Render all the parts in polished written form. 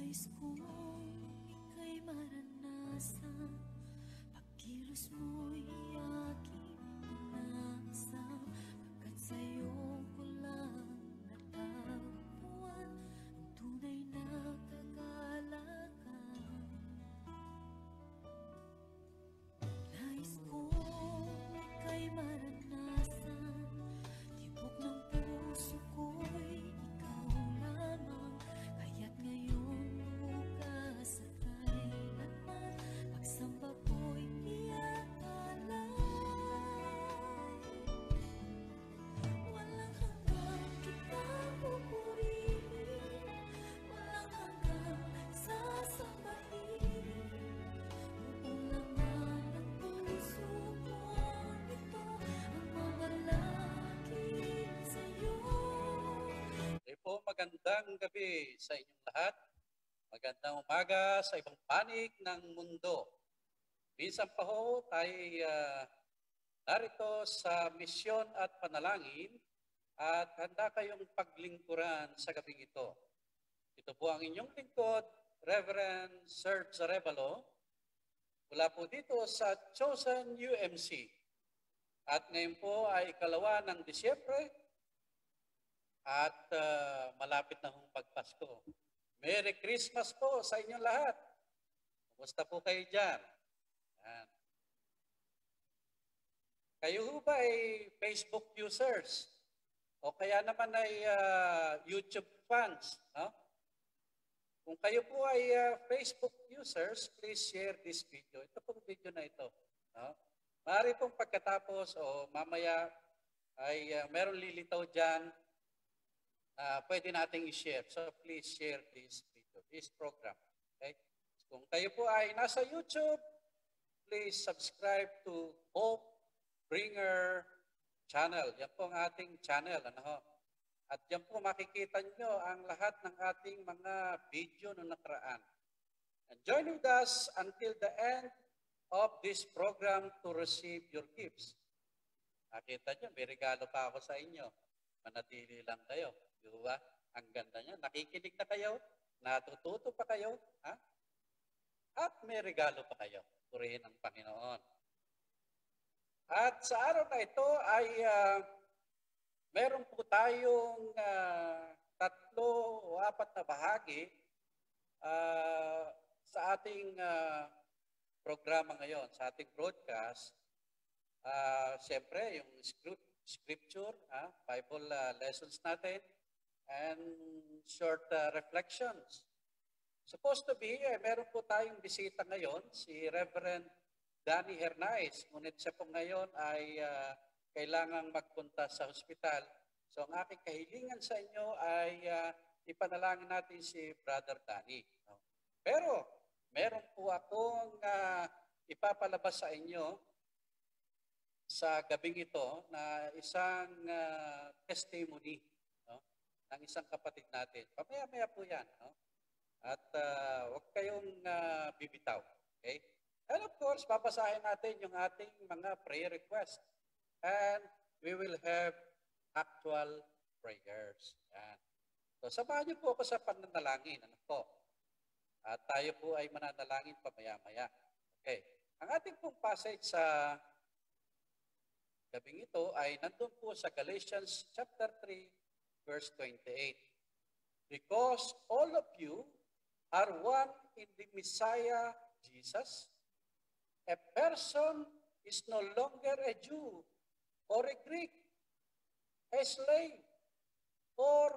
Nais kong ika'y maranasan, pagkilos mo'y aking inasam, pagkat sa'yo ko lang natagpuan ang tunay na kagalakan. Nais kong ika'y maranasan, tibok ng puso ko'y ikaw lamang, kaya't ngayon bukas at kailanman, pagsamba ko'y iaalay. Walang hanggang kita pupurihin, walang hanggang sasambahin. Buong laman ng puso ko nito ang mamalakit sa'yo. Po, magandang gabi sa inyong lahat. Magandang umaga sa ibang panig ng mundo. Minsan pa ho tayo narito sa misyon at panalangin at handa kayong paglingkuran sa gabing ito. Ito po ang inyong lingkod, Reverend Serge Arevalo, mula po dito sa Chosen UMC. At ngayon po ay ikalawa ng Disyembre, at malapit na hong pagpasko. Merry Christmas po sa inyong lahat. Kumusta po kayo dyan? Yan. Kayo ho ba ay Facebook users? O kaya naman ay YouTube fans? No? Kung kayo po ay Facebook users, please share this video. Ito pong video na ito. No? Maaari pong pagkatapos o mamaya ay meron lilitaw dyan, pwede nating i-share. So please share this video, this program. Okay? Kung kayo po ay nasa YouTube, please subscribe to Hope Bringer channel. Yan po ang ating channel. Ano ho? At yan po makikita nyo ang lahat ng ating mga video na nakaraan. And join with us until the end of this program to receive your gifts. Nakita nyo, may regalo pa ako sa inyo. Manatili lang kayo. Diba? Ang ganda niya. Nakikinig na kayo. Natututo pa kayo. Ha? At may regalo pa kayo. Purihin ang Panginoon. At sa araw na ito ay meron po tayong 3 o 4 na bahagi sa ating programa ngayon, sa ating broadcast. Siyempre, yung scripture, Bible lessons natin, and short reflections. Supposed to be, meron po tayong bisita ngayon, si Reverend Danny Hernaiz. Ngunit siya po ngayon ay kailangang magpunta sa hospital. So ang aking kahilingan sa inyo ay ipanalangin natin si Brother Danny. No? Pero meron po akong ipapalabas sa inyo sa gabing ito na isang testimony, no, ng isang kapatid natin. Pamaya-maya po yan. No? At huwag kayong bibitaw. Okay? And of course, babasahin natin yung ating mga prayer request. And we will have actual prayers. Yan. So, samahan niyo po ako sa pananalangin. Ano po? At tayo po ay mananalangin pamaya-maya. Okay. Ang ating pong passage sa gabing ito ay nandun po sa Galatians chapter 3, verse 28. Because all of you are one in the Messiah Jesus, a person is no longer a Jew or a Greek, a slave or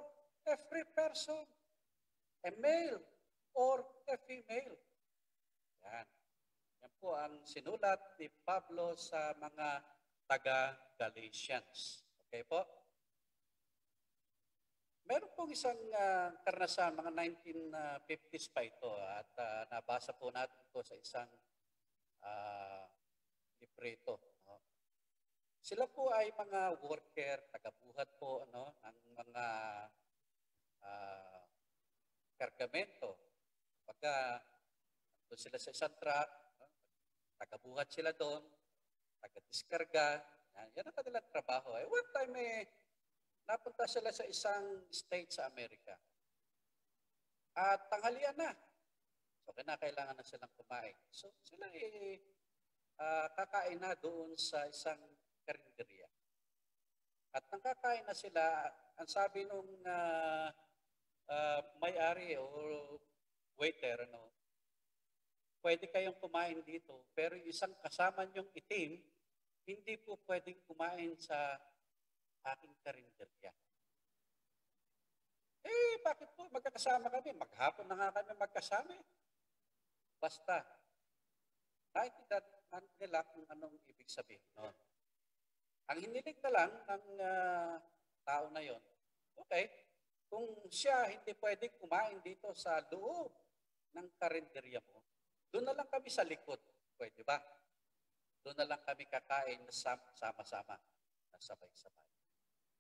a free person, a male or a female. Yan. Yan po ang sinulat ni Pablo sa mga taga-Galatians. Okay po? Meron pong isang karanasan, mga 1950s pa ito, at nabasa po natin ito sa isang librito. No? Sila po ay mga worker, tagabuhat po ano, ng mga kargamento. Pagka doon sila sa isang truck, no? Tagabuhat sila doon, taga-diskarga. Yan ang kanilang trabaho. One time napunta sila sa isang state sa Amerika. At tanghalian na. So, kinakailangan na silang kumain. So, sila kakain na doon sa isang karinderya. At nang kakain na sila, ang sabi nung may-ari o waiter, pwede kayong kumain dito, pero yung isang kasama niyong itim, hindi po pwedeng kumain sa aking karinderya. Bakit po? Magkakasama kami. Maghapon na nga kami magkasama. Basta, naintindihan nila kung anong ibig sabihin nun. Ang hinilig na lang ng tao na yon, okay, kung siya hindi pwedeng kumain dito sa loob ng karinderya mo, doon na lang kami sa likod. Pwede ba? Doon na lang kami kakain na sama-sama, na sabay-sabay.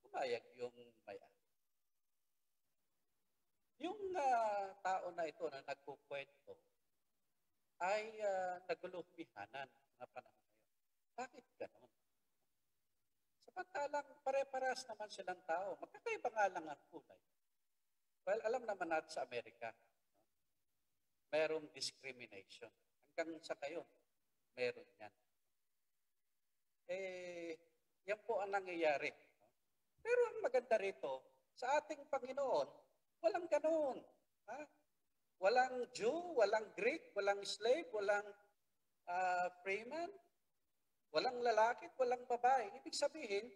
Pumayag yung may-ari. Yung tao na ito na nagkukwento ay nagulumihanan na panahon na yun. Bakit ganon? Samantalang pare-paras naman silang tao. Magkakaiba nga lang ang kulay. Well, alam naman natin sa Amerika, merong discrimination. Hanggang sa kayo, meron yan. Yan po ang nangyayari. Pero ang maganda rito, sa ating Panginoon, walang ganon. Walang Jew, walang Greek, walang slave, walang freeman, walang lalaki, walang babae. Ibig sabihin,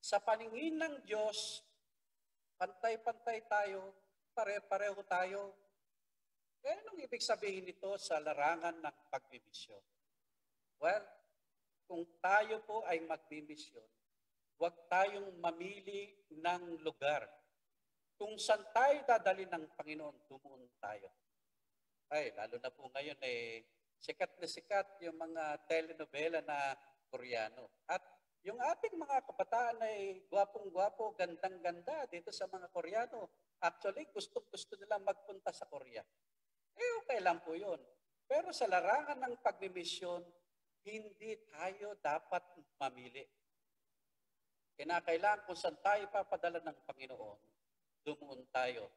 sa paningin ng Diyos, pantay-pantay tayo, pare-pareho tayo. Kaya anong ibig sabihin nito sa larangan ng pagbimisyon? Well, kung tayo po ay magbimisyon, huwag tayong mamili ng lugar. Kung saan tayo dadali ng Panginoon, tumuon tayo. Ay, lalo na po ngayon sikat na sikat yung mga telenovela na Koreano. At yung ating mga kabataan ay gwapong-gwapo, gandang-ganda dito sa mga Koreano. Actually, gusto nilang magpunta sa Korea. Okay lang po yun. Pero sa larangan ng pagmimisyon, hindi tayo dapat mamili. Kinakailangan kung saan tayo papadala ng Panginoon, dumuon tayo.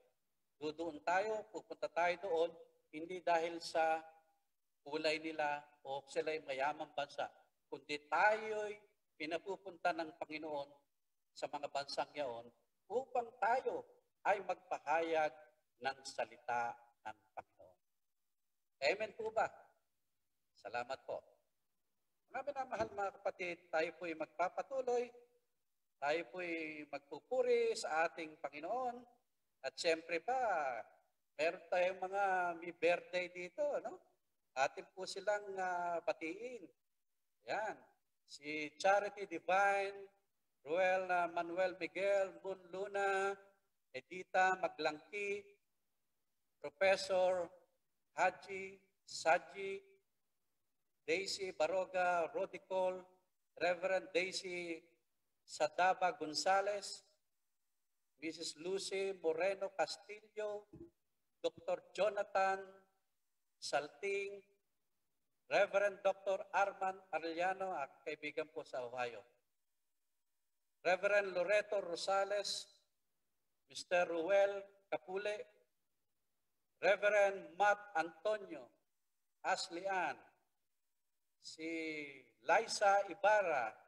Doon tayo, pupunta tayo doon, hindi dahil sa kulay nila o sila'y mayamang bansa, kundi tayo'y pinapupunta ng Panginoon sa mga bansang yaon upang tayo ay magpahayag ng salita ng Panginoon. Amen po ba? Salamat po. Mga minamahal mga kapatid, tayo po'y magpapatuloy. Tayo po'y magpupuri sa ating Panginoon. At siyempre pa, meron tayong mga may birthday dito, no? Atin po silang batiin. Yan. Si Charity Divine, Ruel Manuel Miguel, Moon Luna, Edita Maglangki, Professor Haji Saji, Daisy Baroga Rodicol, Reverend Daisy Sadaba Gonzales, Mrs. Lucy Moreno Castillo, Dr. Jonathan Salting, Reverend Dr. Arman Arellano, kaibigan po sa Ohio, Reverend Loreto Rosales, Mr. Ruel Capule, Reverend Matt Antonio, Ashley Ann, si Liza Ibarra,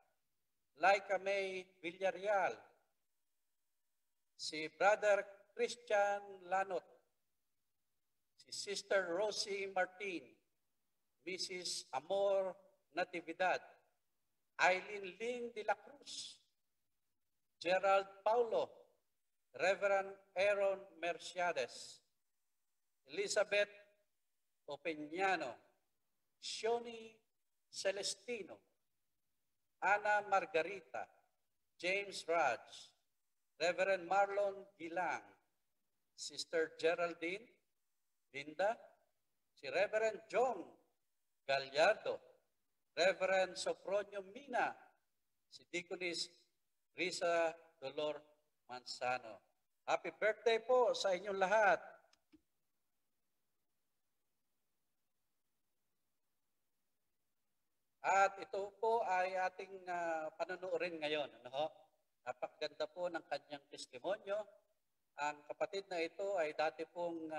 Laika May Villarreal, si Brother Christian Lanot, si Sister Rosie Martin, Mrs. Amor Natividad, Eileen Ling de la Cruz, Gerald Paulo, Reverend Aaron Merciades, Elizabeth Opeñano, Shoni Celestino, Ana Margarita, James Raj, Reverend Marlon Gilang, Sister Geraldine Linda, si Reverend John Gallardo, Reverend Sopronio Mina, si Deaconess Risa Dolor Manzano. Happy birthday po sa inyong lahat. At ito po ay ating panunuorin ngayon. Napakaganda po ng kanyang testimonyo. Ang kapatid na ito ay dati pong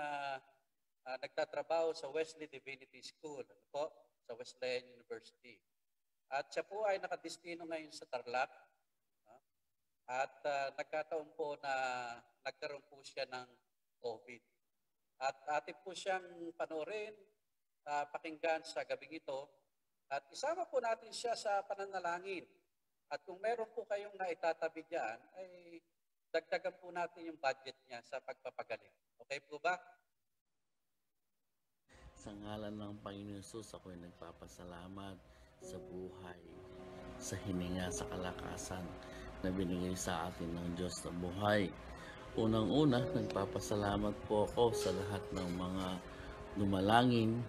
nagtatrabaho sa Wesley Divinity School, ano po, sa Wesleyan University. At siya po ay nakadestino ngayon sa Tarlac. No? At nagkataon po na nagkaroon po siya ng COVID. At atin po siyang panoorin, pakinggan sa gabing ito. At isama po natin siya sa pananalangin. At kung meron po kayong naitatabi dyan, ay dagdagan po natin yung budget niya sa pagpapagaling. Okay po ba? Sa ngalan ng Panginoon Hesus, ako'y nagpapasalamat sa buhay, sa hininga, sa kalakasan na binigay sa atin ng Diyos na buhay. Unang-una, nagpapasalamat po ako sa lahat ng mga dumalangin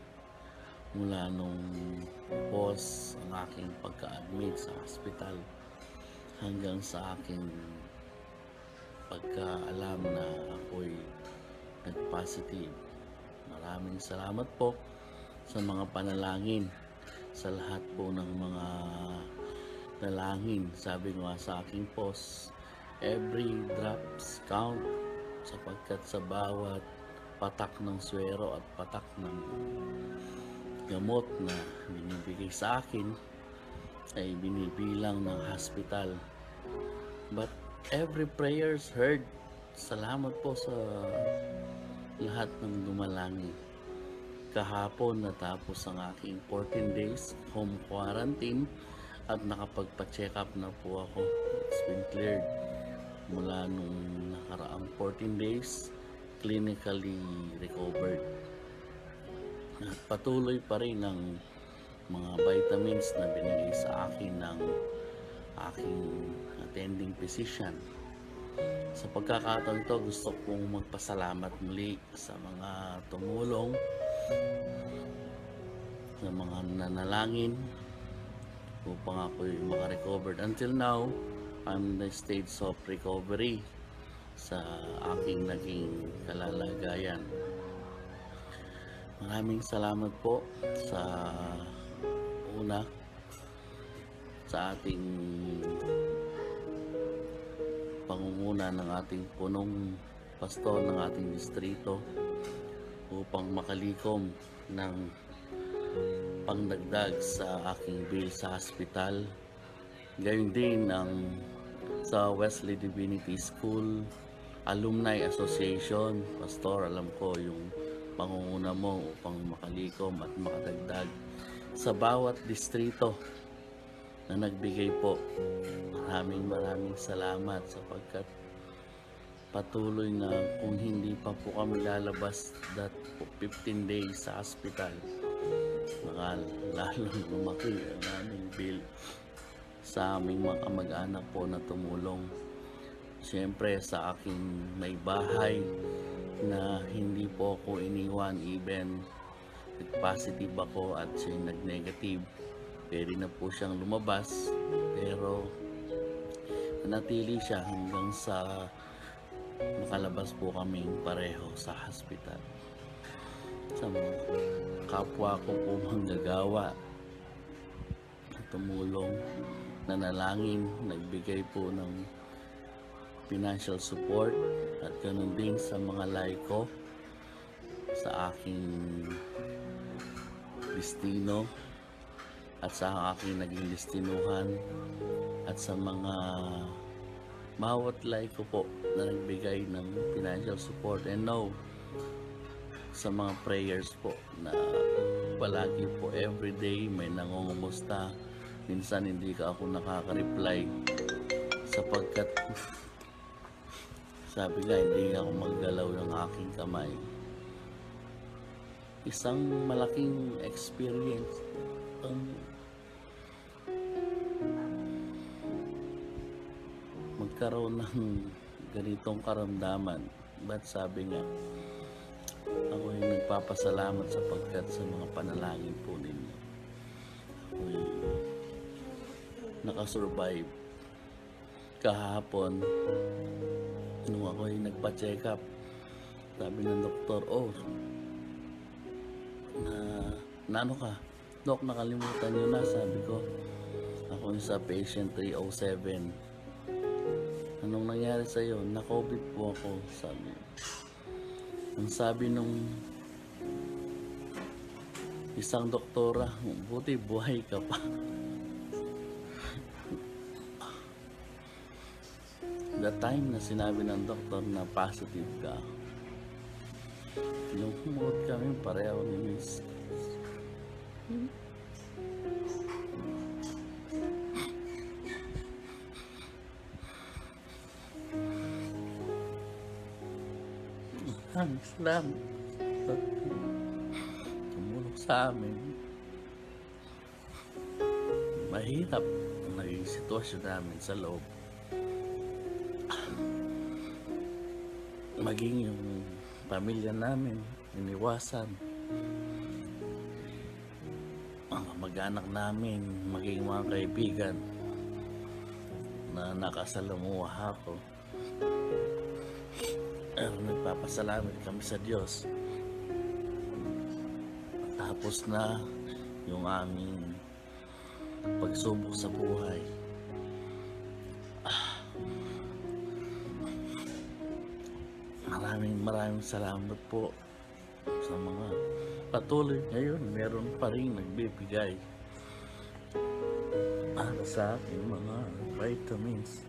mula nung post ang aking pagka-admit sa hospital hanggang sa aking pagkaalam na ako'y nag-positive. Maraming salamat po sa mga panalangin, sa lahat po ng mga dalangin. Sabi ko nga sa aking post, every drops count, sapagkat sa bawat patak ng swero at patak ng gamot na binibigay sa akin ay binibilang ng hospital. But every prayers heard. Salamat po sa lahat ng dumalangin. Kahapon natapos ang aking 14 days home quarantine at nakapagpa-check up na po ako. It's been cleared mula nung nakaraang 14 days, clinically recovered. At patuloy pa rin ang mga vitamins na binigay sa akin ng aking attending physician. Sa pagkakataon ito, gusto kong magpasalamat muli sa mga tumulong, sa mga nanalangin upang ako'y makarecovered. Until now, I'm in the stage of recovery sa aking naging kalalagayan. Maraming salamat po sa una sa ating pangunguna ng ating punong pastor ng ating distrito upang makalikom ng pangdagdag sa aking bill sa hospital. Gayon din ang sa Wesley Divinity School Alumni Association. Pastor, alam ko yung pangunguna mo upang makalikom at makadagdag sa bawat distrito na nagbigay po. Maraming salamat sapagkat patuloy na kung hindi pa po kami lalabas that 15 days sa hospital, lalong lumaki ang aming bill sa aming mga kamag-anak po na tumulong. Siyempre sa aking may bahay na hindi po ako iniwan, even nag-positive ako at siya nag-negative. Pwede na po siyang lumabas, pero nanatili siya hanggang sa makalabas po kaming pareho sa hospital. Sa mga kapwa ko po manggagawa, tumulong, nanalangin, nagbigay po ng financial support at ganun din sa mga laiko sa aking destino at sa aking naging destinuhan at sa mga bawat laiko po na nagbigay ng financial support, and no, sa mga prayers po na palagi po everyday may nangungumusta. Minsan hindi ka ako nakaka-reply sapagkat sabi nga hindi ako maggalaw ng aking kamay. Isang malaking experience ang magkaroon ng ganitong karamdaman. But sabi nga, ako yung nagpapasalamat sapagkat sa mga panalangin po ninyo, ako'y nakasurvive. Kahapon nung ako'y nagpa-check up, sabi ng doktor, na ano ka? Dok, nakalimutan nyo na. Sabi ko, ako yung sa patient 307. anong nangyari sa'yo? Na-COVID po ako, sabi. Ang sabi nung isang doktora, buti buhay ka pa. The time na sinabi ng doktor na positive ka, lumuhod kami pareho ni Miss. Salamat sa tumulong sa amin. Mahirap ang naging sitwasyon namin sa loob. Maging yung pamilya namin, iniwasan. Mga mag-anak namin, maging mga kaibigan na nakasalamuha ako. Pero nagpapasalamat kami sa Diyos. Tapos na yung aming pagsubok sa buhay. Maraming salamat po sa mga patuloy ngayon. Meron pa rin nagbibigay para sa aking mga vitamins.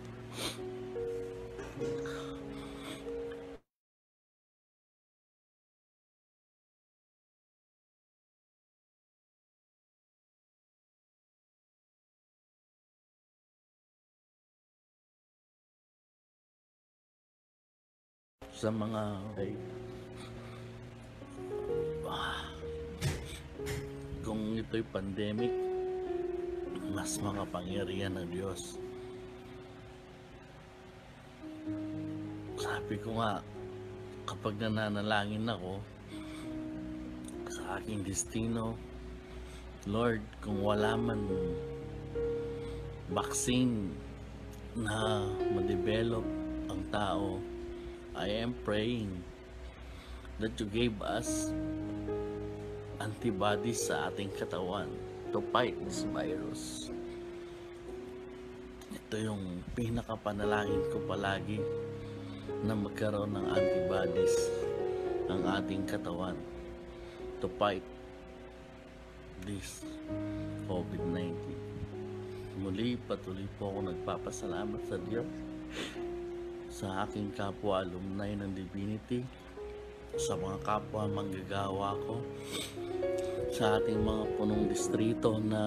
Sa mga kung ito'y pandemic, mas makapangyarihan ng Diyos. Sabi ko nga, kapag nananalangin ako sa aking destino, Lord, kung wala man vaccine na ma-develop ang tao, I am praying that you gave us antibodies sa ating katawan to fight this virus. Ito yung pinakapanalangin ko palagi, na magkaroon ng antibodies ang ating katawan to fight this COVID-19. Muli, patuloy po ako nagpapasalamat sa Diyos, sa aking kapwa alumni ng Divinity, sa mga kapwa manggagawa ko, sa ating mga punong distrito na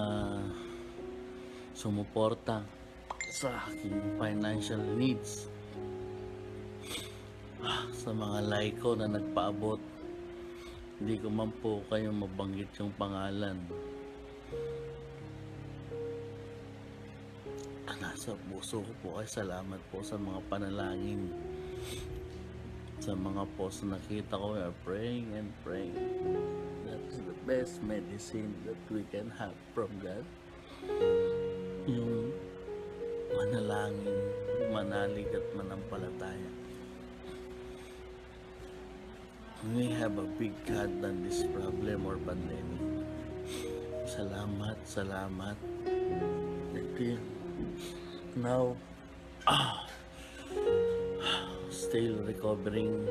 sumuporta sa aking financial needs, sa mga laiko na nagpaabot. Hindi ko man po kayo mabanggit yung pangalan. Nasa puso ko po ay salamat po sa mga panalangin, sa mga posts na nakita ko. We are praying and praying. That's the best medicine that we can have from God. Yung manalangin, manalig at manampalataya. We have a big God than this problem or pandemic. Salamat, salamat. Now, still recovering.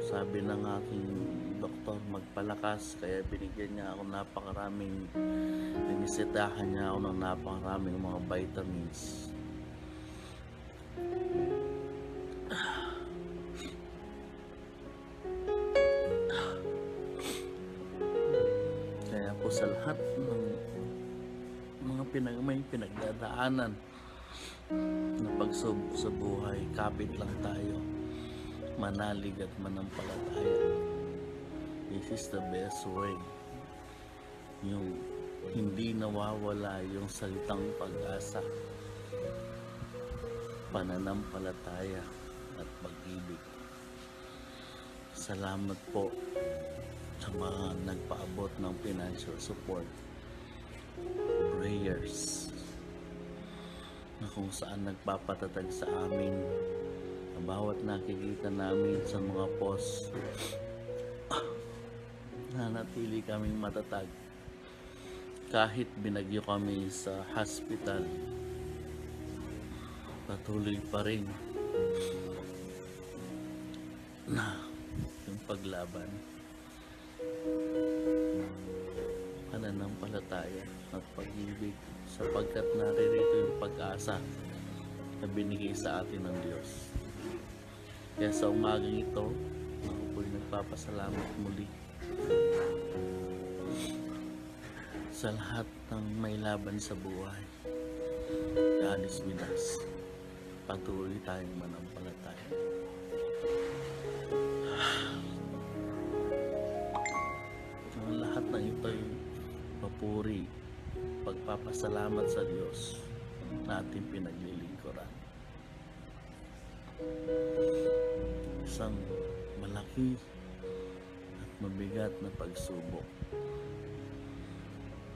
Sabi ng aking doktor, magpalakas, kaya binigyan niya ako napakaraming, binisitahan niya ako ng napakaraming mga vitamins. Kaya po sa lahat ng mga may pinagdadaanan na pagsubok sa buhay, kapit lang tayo, manalig at manampalataya. This is the best way. Yung hindi nawawala yung salitang pag-asa, pananampalataya at pag-ibig. Salamat po sa mga nagpaabot ng financial support, prayers, na kung saan nagpapatatag sa amin, na bawat nakikita namin sa mga post, nanatili kaming matatag kahit binagyo kami sa hospital. patuloy pa rin na yung paglaban, pananampalataya at pag-ibig sapagkat naririto yung pag-asa na binigay sa atin ng Diyos. Kaya sa umagang ito, ako po'y nagpapasalamat muli sa lahat ng may laban sa buhay. Alis Midas, patuloy tayong manampalataya. Ang lahat ng ito'y papuri, pagpapasalamat sa Diyos na ating pinaglilingkuran. Isang malaki at mabigat na pagsubok.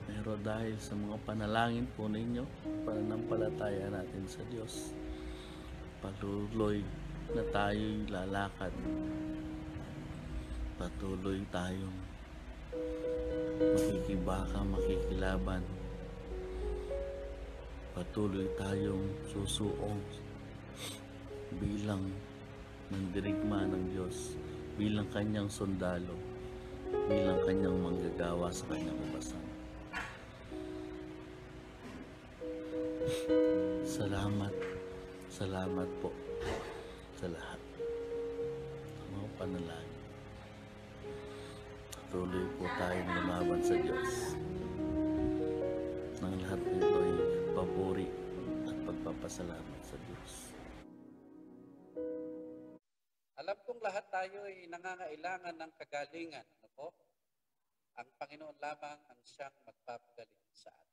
Pero dahil sa mga panalangin po ninyo, pananampalataya natin sa Diyos, patuloy na tayo'y lalakad. Patuloy tayong makikibaka, makikilaban. Patuloy tayong susuong bilang mandirigma ng Diyos, bilang kanyang sundalo, bilang kanyang manggagawa sa kanyang ubasan. Salamat po sa lahat ng mga panalangin. Tuloy po tayong lumaban sa Diyos. Nang lahat nito ay papuri at pagpapasalamat sa Diyos. Alam kong lahat tayo ay nangangailangan ng kagalingan. Ano po? Ang Panginoon lamang ang siyang magpapagaling sa atin.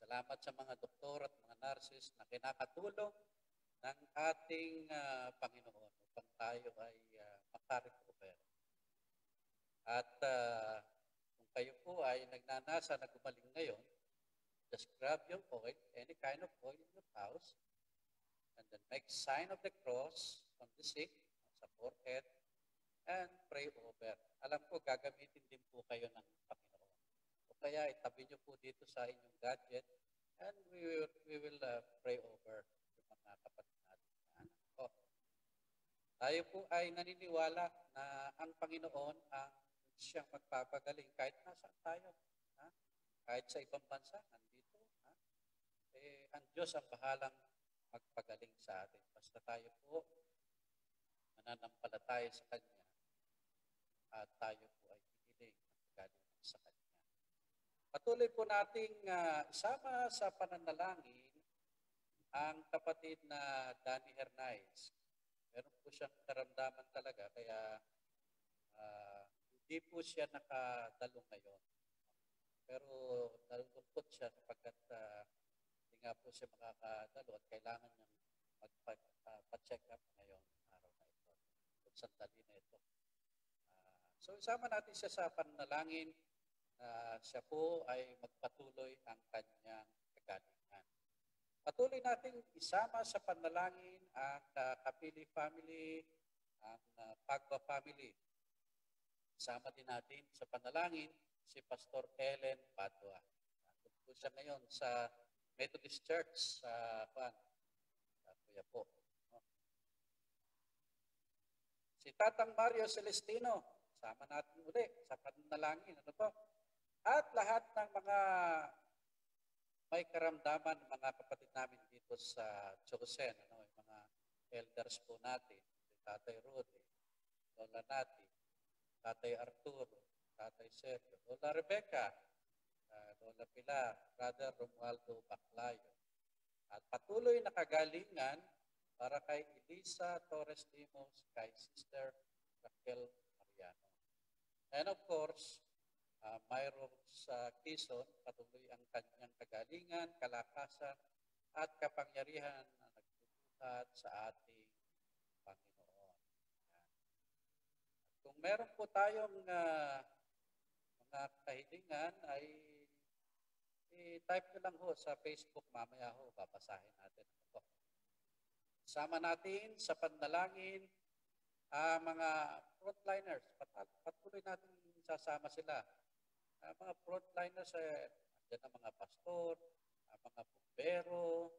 Salamat sa mga doktor at mga nurses na kinakatulong ng ating Panginoon upang tayo ay makarecover. At kung kayo po ay nagnanasa na gumaling ngayon, just grab your oil, any kind of oil in your house, and then make sign of the cross on the sick, sa forehead, and pray over. Alam ko, gagamitin din po kayo ng Panginoon. O kaya itabi nyo po dito sa inyong gadget, and we will pray over yung mga kapatid natin na anak ko. Tayo po ay naniniwala na ang Panginoon ang siyang magpapagaling kahit nasaan tayo. Ha? Kahit sa ibang bansa, nandito. Ha? Ang Diyos ang bahalang magpagaling sa atin. Basta tayo po mananampalataya sa Kanya at tayo po ay hiniling ng kagalingan sa Kanya. Patuloy po nating isama sa pananalangin ang kapatid na Danny Hernaiz. Meron po siyang karamdaman talaga kaya hindi po siya nakadalo ngayon. Pero nalulungkot siya sapagkat hindi nga po siya makakadalo at kailangan niyang magpa-check up ngayon araw na ito. At sandali na ito. So isama natin siya sa pananalangin na siya po ay magpatuloy ang kanyang kagalingan. Patuloy nating isama sa panalangin ang Kapili family, ang Pagba family. Isama din natin sa panalangin si Pastor Ellen Padua. Nandun po siya ngayon sa Methodist Church sa Kuya po. Si Tatang Mario Celestino, sama natin uli sa panalangin. Ano po? At lahat ng mga may karamdaman, mga kapatid namin dito sa Chosen, yung mga elders po natin, si Tatay Rudy, Lola Nati, Tatay Arturo, Tatay Sergio, Lola Rebecca, Lola Pilar, Brother Romualdo Baclayo. At patuloy na kagalingan para kay Elisa Torres Dimos, kay Sister Raquel Mariano. And of course, mayroon sa Quezon, patuloy ang kanyang kagalingan, kalakasan, at kapangyarihan na nagbubuhat sa ating Panginoon. At kung meron po tayong mga kahilingan, ay i-type nyo lang ho sa Facebook, mamaya ho, babasahin natin ito. Sama natin sa panalangin mga frontliners, patuloy natin sasama sila. Mga frontliners, andyan ang mga pastor, mga bumbero,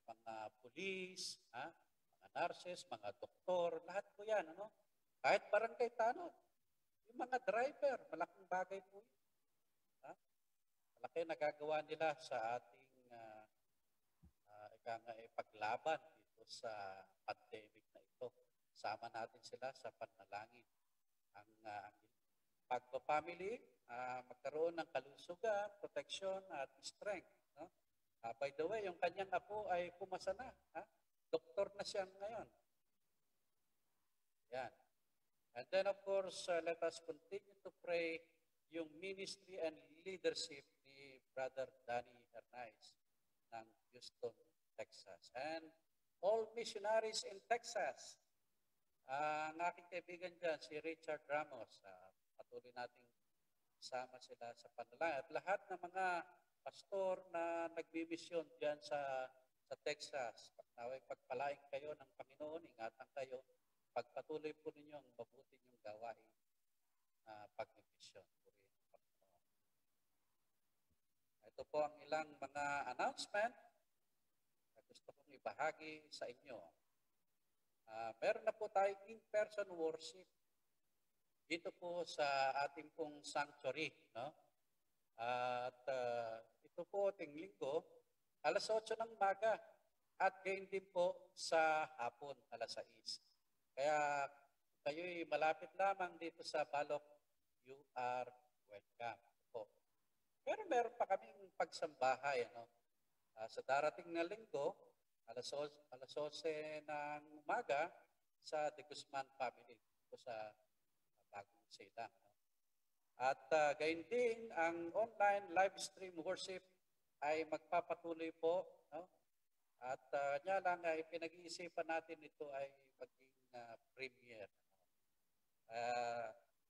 mga pulis, mga nurses, mga doktor, lahat po yan. Ano? Kahit barangay tanod, yung mga driver, malaking bagay po yun. Ha? Malaki nagagawa nila sa ating paglaban dito sa pandemic na ito. Sama natin sila sa panalangin. Ang pagpapamily, magkaroon ng kalusugan, protection at strength. No? By the way, yung kanyang apo ay pumasa na. Doktor na siya ngayon. Yan. And then of course, let us continue to pray yung ministry and leadership ni Brother Danny Hernandez ng Houston, Texas. And all missionaries in Texas. Ang aking kaibigan dyan, si Richard Ramos, patuloy nating isama sila sa panalangin. At lahat ng mga pastor na nagbimisyon dyan sa Texas, naway pagpalaing kayo ng Panginoon, ingatan kayo, pagpatuloy po ninyo ang mabuti niyong gawain pagbimisyon. Ito po ang ilang mga announcement na gusto kong ibahagi sa inyo. Meron na po tayong in-person worship dito po sa ating pong sanctuary. No? At ito po ating linggo, alas 8 ng umaga at gayon din po sa hapon, alas 6. Kaya kayo'y malapit lamang dito sa Balok, you are welcome po. Pero meron pa kaming pagsambahay. Ano? Sa darating na linggo, alas 11 ng umaga sa De Guzman family o sa Bagong Silang. No? At gayon din, ang online live stream worship ay magpapatuloy po. No? At niya lang ay pinag-iisipan natin ito ay maging premiere.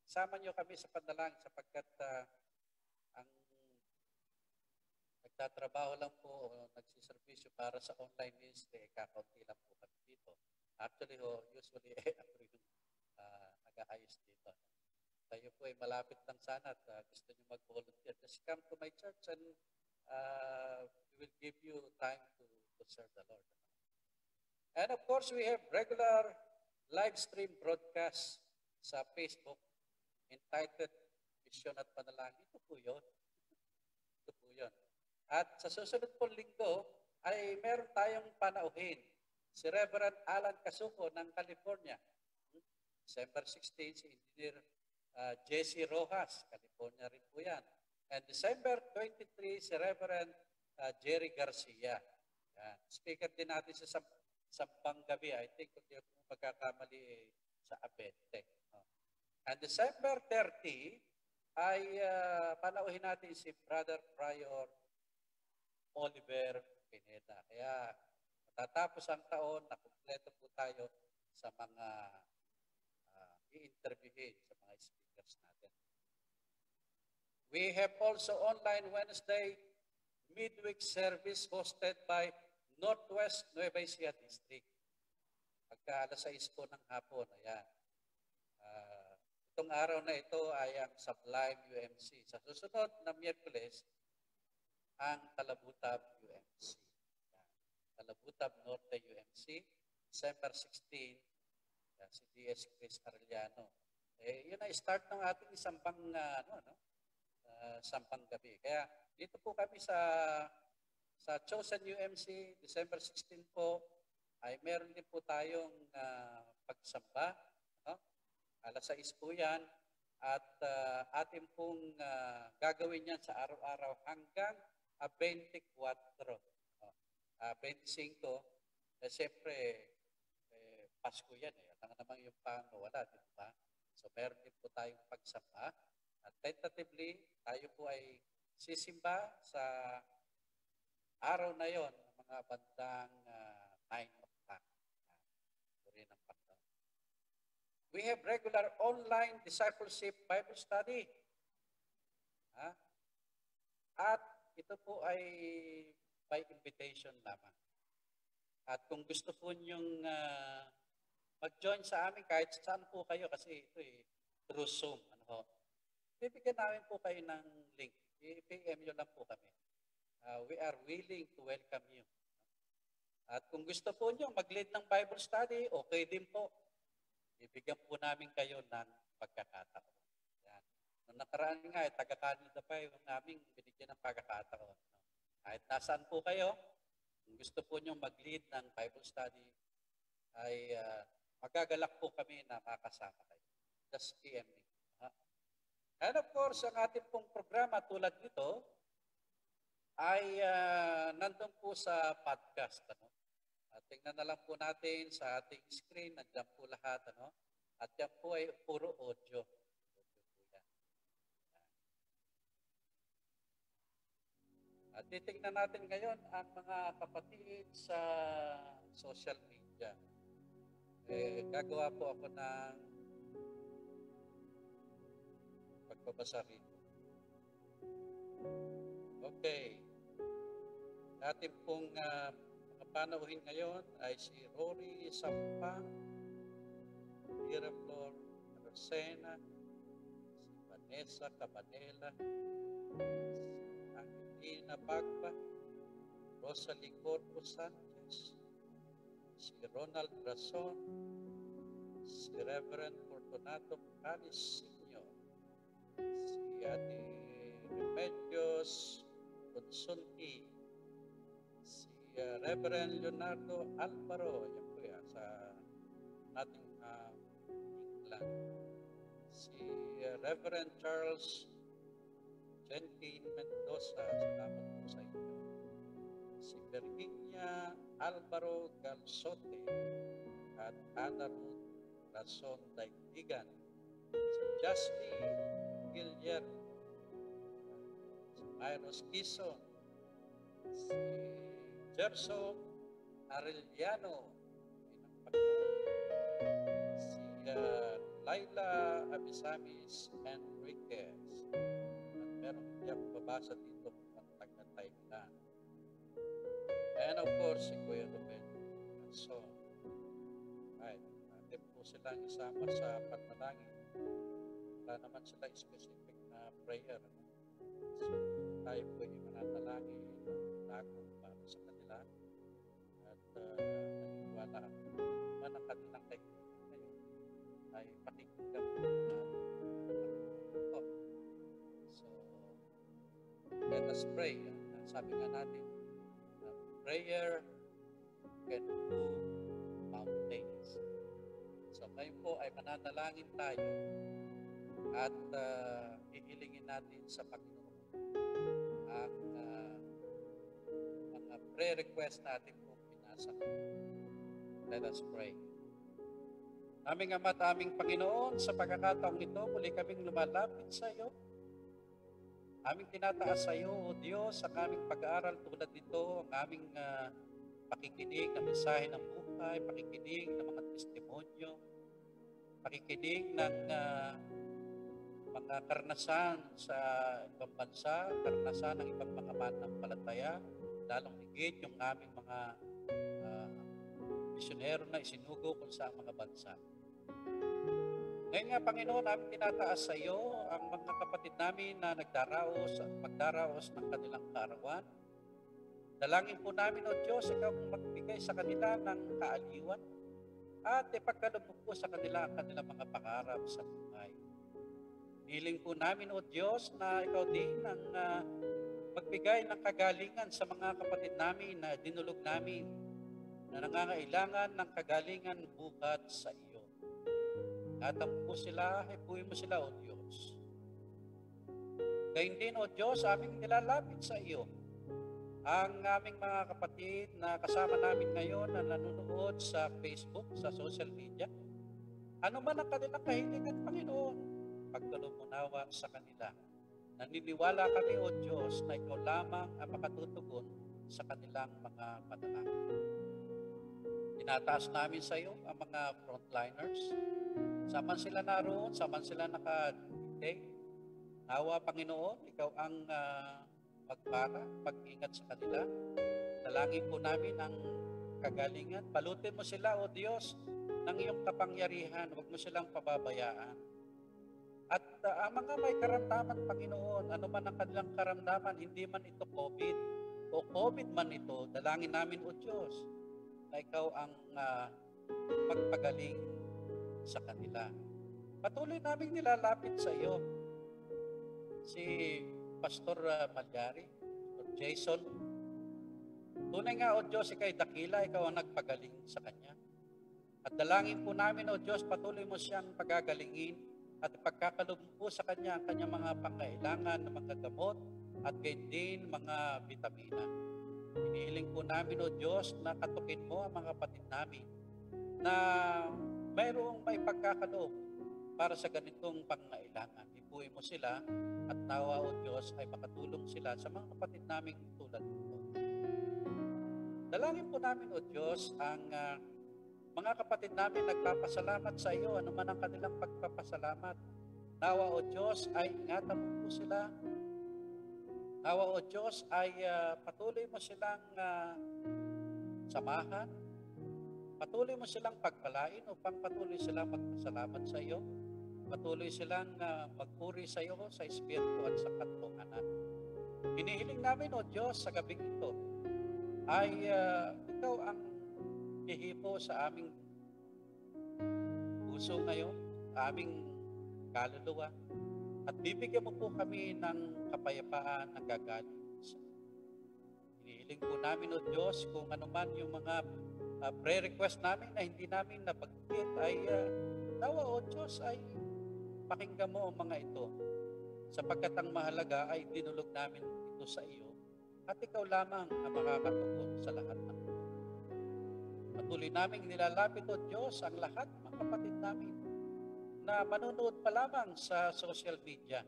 Sama nyo kami sa panalangin sapagkat ang nagtatrabaho lang po o nagsiservisyo para sa online ministry, kakaunti lang po kami dito. Actually, usually ako rin nag-aayos dito. Tayo po ay malapit lang sana at gusto nyo mag-volunteer. Just come to my church and we will give you time to serve the Lord. And of course, we have regular live stream broadcast sa Facebook entitled Mission at Panalangin. Ito po yun. Ito po yun. At sa susunod pong linggo ay meron tayong panauhin. Si Reverend Alan Casuco ng California. December 16, si Engineer Jesse Rojas, California rin po yan. And December 23, si Reverend Jerry Garcia. Yan. Speaker din natin sa Sampang Gabi. I think kung di ako magkakamali sa Abente. And December 30 ay panauhin natin si Brother Prior Oliver Pineda. Kaya matatapos ang taon, nakumpleto po tayo sa mga i-interviewin sa mga speakers natin. We have also online Wednesday midweek service hosted by Northwest Nueva Ecija District. Pagka alas 6 po ng hapon, ayan. Itong araw na ito ay ang Sublime UMC. Sa susunod na Miyerkules, ang Talabutab UMC. Talabutab Norte UMC, December 16, si D.S. Chris Arellano. Yun ay start ng ating sampang, sampang gabi. Kaya dito po kami sa Chosen UMC, December 16 po, ay meron din po tayong pagsamba. Alas 6 po yan. At atin pong gagawin yan sa araw-araw hanggang 24. 25, siyempre, Pasko yan eh. Alam naman yung pangawala, di ba? So meron din po tayong pagsamba. At tentatively, tayo po ay sisimba sa araw na yon, mga bandang 9 o'clock. Rin ang pagkaw. We have regular online discipleship Bible study. At ito po ay by invitation lamang. At kung gusto po niyong mag-join sa amin kahit saan po kayo kasi ito through Zoom. Bibigyan namin po kayo ng link. I-PM nyo lang po kami. We are willing to welcome you. At kung gusto po nyo mag-lead ng Bible study, okay din po. Ibigyan po namin kayo ng pagkakataon. Yan. Noong nakaraan nga, taga-Canada pa yung namin binigyan ng pagkakataon. No? Kahit nasaan po kayo, kung gusto po nyo mag-lead ng Bible study, ay magagalak po kami na makasama kayo. Just PM me. And of course, ang ating pong programa tulad nito ay nandun po sa podcast. Ano? At tingnan na lang po natin sa ating screen, nandiyan po lahat. Ano? At yan po ay puro audio. At titingnan natin ngayon ang mga kapatid sa social media. Gagawa po ako ng pagbabasa rito. Okay. Ating pong mga panauhin ngayon ay si Rory Sampang, Ira Flor Rosena, si Vanessa Cabanela, si Angelina Bagba, Rosalie Corpo Sanchez, si Ronald Rason, si Reverend Fortunato Calis Sr., si Ate Remedios Consunti, si Reverend Leonardo Alvaro, yan po yan, sa ating England, si Reverend Charles Gentin Mendoza, salamat po sa inyo, si Virginia Alvaro Galsote at Ana Ruth Rason Daigdigan, si Justin Gillier, si Myros Quizon, si Gerson Arellano, si Laila Abisamis Enriquez, at meron diyang babasa dito ang taga-Thailand. And of course, si Kuya Ruben. So, right, natin po silang isama sa panalangin. Wala naman sila specific na prayer. So, tayo po ay mananalangin tago para sa kanila. At naniniwala man ang kanilang kaibigan ngayon ay pakikinggan po na So, let us pray. Sabi nga natin, prayer can move mountains. So, ngayon po ay mananalangin tayo at hihilingin natin sa Panginoon ang mga prayer request natin po pinasa. Let us pray. Aming Ama at aming Panginoon, sa pagkakataong ito, muli kaming lumalapit sa iyo. Aming tinataas sa iyo, O Diyos, sa aming pag-aaral tulad nito, ang aming pakikinig ng mensahe ng buhay, pakikinig ng mga testimonyo, pakikinig ng mga karanasan sa ibang bansa, karanasan ng ibang mga mananampalataya, lalong higit yung aming mga misyonero na isinugo kung sa mga bansa. Ngayon nga, Panginoon, namin tinataas sa iyo ang mga kapatid namin na nagdaraos at magdaraos ng kanilang kaarawan. Dalangin po namin, O Diyos, ikaw magbigay sa kanila ng kaaliwan at ipagkaloob po sa kanila ang kanilang mga pangarap sa buhay. Hiling po namin, O Diyos, na ikaw din ang magbigay ng kagalingan sa mga kapatid namin na dinulog namin na nangangailangan ng kagalingan buhat sa iyo. Atang po sila, hipuin mo sila, O Diyos. Gayun din, O Diyos, aming nilalapit sa iyo ang aming mga kapatid na kasama namin ngayon na nanonood sa Facebook, sa social media. Ano man ang kanilang kahilingan, Panginoon, pagkaloob mo nawa sa kanila. Naniniwala kami, O Diyos, na ikaw lamang ang makatutugon sa kanilang mga panalangin. Tinataas namin sa iyo ang mga frontliners. Saman sila naroon, saman sila naka-day. Nawa, Panginoon, ikaw ang magpara, pag-ingat sa kanila. Dalangin po namin ang kagalingan. Palutin mo sila, O Diyos, ng iyong kapangyarihan. Huwag mo silang pababayaan. At ang mga may karamdaman, Panginoon, ano man ang kanilang karamdaman, hindi man ito COVID o COVID man ito, dalangin namin, O Diyos, na ikaw ang magpagaling sa kanila. Patuloy naming nilalapit sa iyo si Pastor Malyari, Pastor Jason. Tunay nga, O Diyos, ika'y dakila, ikaw ang nagpagaling sa kanya. At dalangin po namin, O Diyos, patuloy mo siyang pagagalingin at ipagkakaloob po sa kanya ang kanyang mga pangailangan ng mga gamot at gayon din mga bitamina. Hinihiling po namin, O Diyos, na katukin mo ang mga kapatid namin na mayroong may pagkakaloob para sa ganitong pangailangan. Ipuin mo sila at nawa, O Diyos, ay makatulong sila sa mga kapatid naming tulad nito. Dalangin po namin, O Diyos, ang mga kapatid namin nagpapasalamat sa iyo, ano man ang kanilang pagpapasalamat. Nawa, O Diyos, ay ingatan mo po sila. Nawa, O Diyos, ay patuloy mo silang samahan. Patuloy mo silang pagpalain upang patuloy silang magpasalamat sa iyo. Patuloy silang magpuri sa iyo sa Espiritu at sa katotohanan. Hinihiling namin, O Diyos, sa gabing ito, ay ikaw ang hihipo sa aming puso ngayon, sa aming kaluluwa, at bibigyan mo po kami ng kapayapaan na gagaling sa iyo. Hinihiling po namin, O Diyos, kung ano man yung mga prayer request namin na hindi namin nabanggit, ay nawa, O Diyos, ay pakinggan mo ang mga ito, sapagkat ang mahalaga ay dinulog namin ito sa iyo at ikaw lamang ang makakatugon sa lahat ng ito. Patuloy naming nilalapit, O Diyos, ang lahat ng mga kapatid namin na manonood pa lamang sa social media.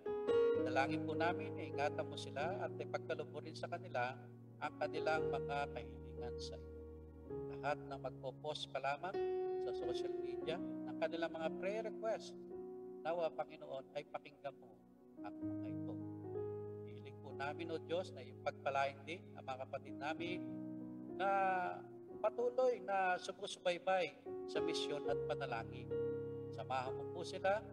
Dalangin po namin, ingatan mo sila at ipagkaloob mo rin sa kanila ang kanilang mga kahilingan sa iyo. Lahat na magpo-post pa lamang sa social media ng kanilang mga prayer request, nawa, Panginoon, ay pakinggan mo ang mga ito. Hiling po namin, O Diyos, na ipagpalain din ang mga kapatid namin na patuloy na sumusubaybay sa misyon at panalangin. Samahan mo po sila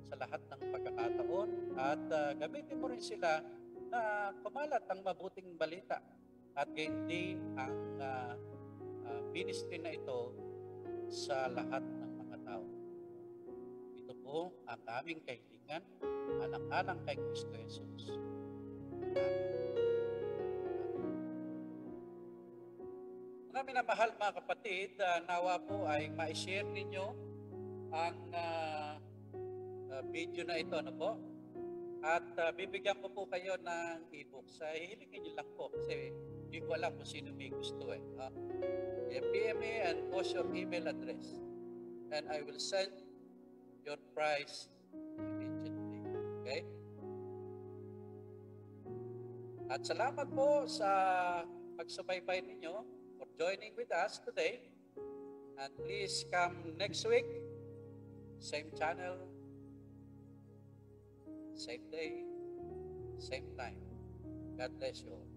sa lahat ng pagkakataon at gamitin mo rin sila na kumalat ang mabuting balita at gayon din ang ministry na ito sa lahat ng mga tao. Ito po ang aming kahilingan, alang-alang kay Kristo Jesus. Mga minamahal mga kapatid, nawa po ay ma-share ninyo ang video na ito, ano po? At bibigyan ko po kayo ng e-book. Hihilingin nyo lang po kasi hindi ko alam kung sino may gusto eh. PM me and post your email address and I will send your price immediately. Okay? At salamat po sa pagsubaybay ninyo for joining with us today. And please come next week, same channel, same day, same time. God bless you all.